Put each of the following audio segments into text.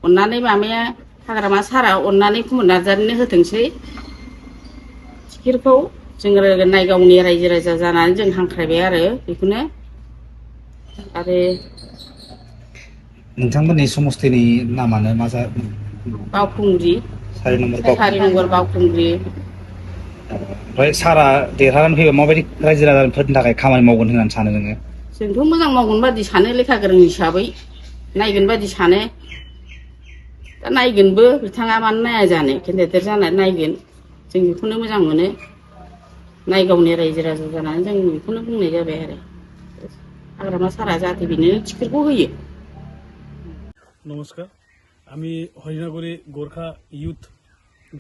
अन्नानै मामाया हाग्रामा सारा अन्नानै कुमुद नार्जारिनो होथोंसै टिकेटखौ जोङो नायगावनि रायजो राजा जानानै जों हांख्रायबाय आरो बेखौनो आरो नोंथांमोननि समस्थिनि नामानो मा जा बावखुंग्रि 4 नम्बर बावखुंग्रि ओमफ्राय सारा देरहानानै फैबा माबायदि रायजो राजाफोरनि थाखाय खामानि मावगोन होननानै सानो नोङो? जोंथ' मोजां मावगोन बादि सानो लेखा गोरों हिसाबै नायगोन बादि सानो दा नायगोनबो बिथाङा मानो नाया जानो केन्डिडेट जानानै नायगोन जों बेखौनो मोजां मोनो नायगावनि रायजो राजा जानानै जों बेखौनो बुंनाय जाबाय आरो हाग्रामा सारा जाहाथे बेनो टिकेटखौ होयो। নমস্কাৰ আমি হৰিণাগুৰি গোৰ্খা ইউথ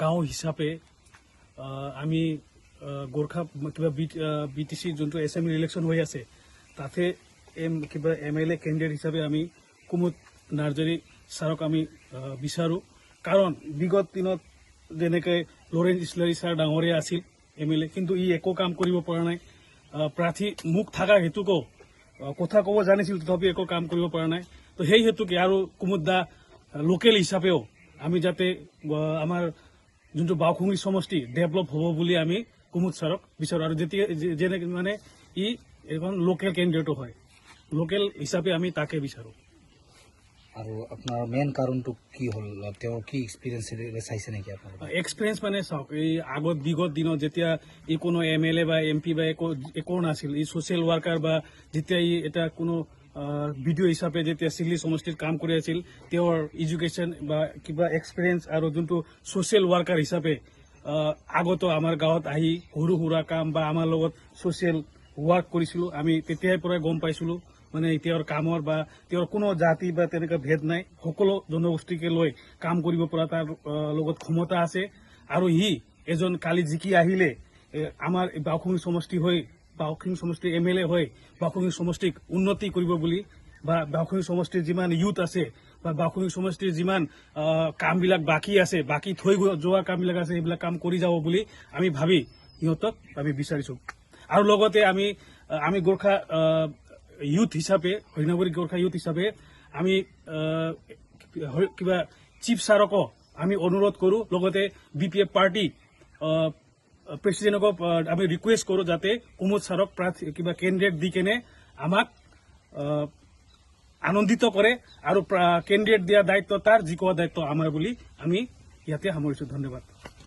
গাঁও হিচাপে আমি গোৰ্খা কিবা BTC যোনটো এছেম্বলি ইলেকশ্যন হৈ আছে তাতে কিবা MLA কেণ্ডিডেট হিচাপে আমি কুমুদ নাৰ্জাৰী ছাৰক আমি বিচাৰোঁ কাৰণ বিগত দিনত যেনেকৈ লৰেন্স ইছলাৰী ছাৰ ডাঙৰীয়া আছিল MLA কিন্তু ই একো কাম কৰিব পৰা নাই প্ৰাৰ্থী মুখ থকা হেতুকো কথা ক'ব জানিছিল তথাপি একো কাম কৰিব পৰা নাই তো সেই হেতুকে আৰু কুমুদ দা লোকেল হিচাপেও আমি যাতে আমাৰ যোনটো বাওখুঙি সমষ্টি ডেভেলপ হ'ব বুলি আমি কুমুদ ছাৰক বিচাৰোঁ আৰু যেতিয়া যেনে মানে ই এখন লোকেল কেণ্ডিডেটো হয় লোকেল হিচাপে আমি তাকে বিচাৰোঁ। আৰু আপোনাৰ মেইন কাৰণটো কি হ'ল তেওঁৰ কি এক্সপিৰিয়েঞ্চ চাইছে নেকি আপোনাৰ? এক্সপিৰিয়েঞ্চ মানে চাওক এই আগত বিগত দিনত যেতিয়া ই কোনো MLA বা MP বা একো নাছিল ই ছ'চিয়েল ৱাৰ্কাৰ বা যেতিয়া ই এটা কোনো ভিডিঅ' হিচাপে যেতিয়া চিগলি সমষ্টিত কাম কৰি আছিল তেওঁৰ এডুকেশ্যন বা কিবা এক্সপিৰিয়েঞ্চ আৰু যোনটো ছ'চিয়েল ৱাৰ্কাৰ হিচাপে আগতো আমাৰ গাঁৱত আহি সৰু সুৰা কাম বা আমাৰ লগত ছ'চিয়েল ৱাৰ্ক কৰিছিলোঁ আমি তেতিয়াৰ পৰাই গম পাইছিলোঁ মানে তেওঁৰ কামৰ বা তেওঁৰ কোনো জাতি বা তেনেকুৱা ভেদ নাই সকলো জনগোষ্ঠীকে লৈ কাম কৰিব পৰা তাৰ লগত ক্ষমতা আছে আৰু ই এজন কালি জিকি আহিলে আমাৰ বাওখুঙি সমষ্টি হৈ বাওখুঙি সমষ্টিৰ MLA হৈ বাওখুঙি সমষ্টিক উন্নতি কৰিব বুলি বা বাওখুঙি সমষ্টিৰ যিমান ইউথ আছে বা বাওখুঙি সমষ্টিৰ যিমান কামবিলাক বাকী আছে বাকী থৈ যোৱা কামবিলাক আছে সেইবিলাক কাম কৰি যাব বুলি আমি ভাবি সিহঁতক আমি বিচাৰিছোঁ আৰু লগতে আমি গোৰ্খা ইউথ হিচাপে হৰিণাগুৰি গোৰ্খা ইউথ হিচাপে আমি কিবা চিফ ছাৰকো আমি অনুৰোধ কৰোঁ লগতে BPF পাৰ্টি প্ৰেচিডেণ্টক আমি ৰিকুৱেষ্ট কৰোঁ যাতে কুমুদ ছাৰক কিবা কেণ্ডিডেট দি কেনে আমাক আনন্দিত কৰে আৰু কেণ্ডিডেট দিয়া দায়িত্ব তাৰ জিকোৱা দায়িত্ব আমাৰ বুলি আমি ইয়াতে সামৰিছোঁ। ধন্যবাদ।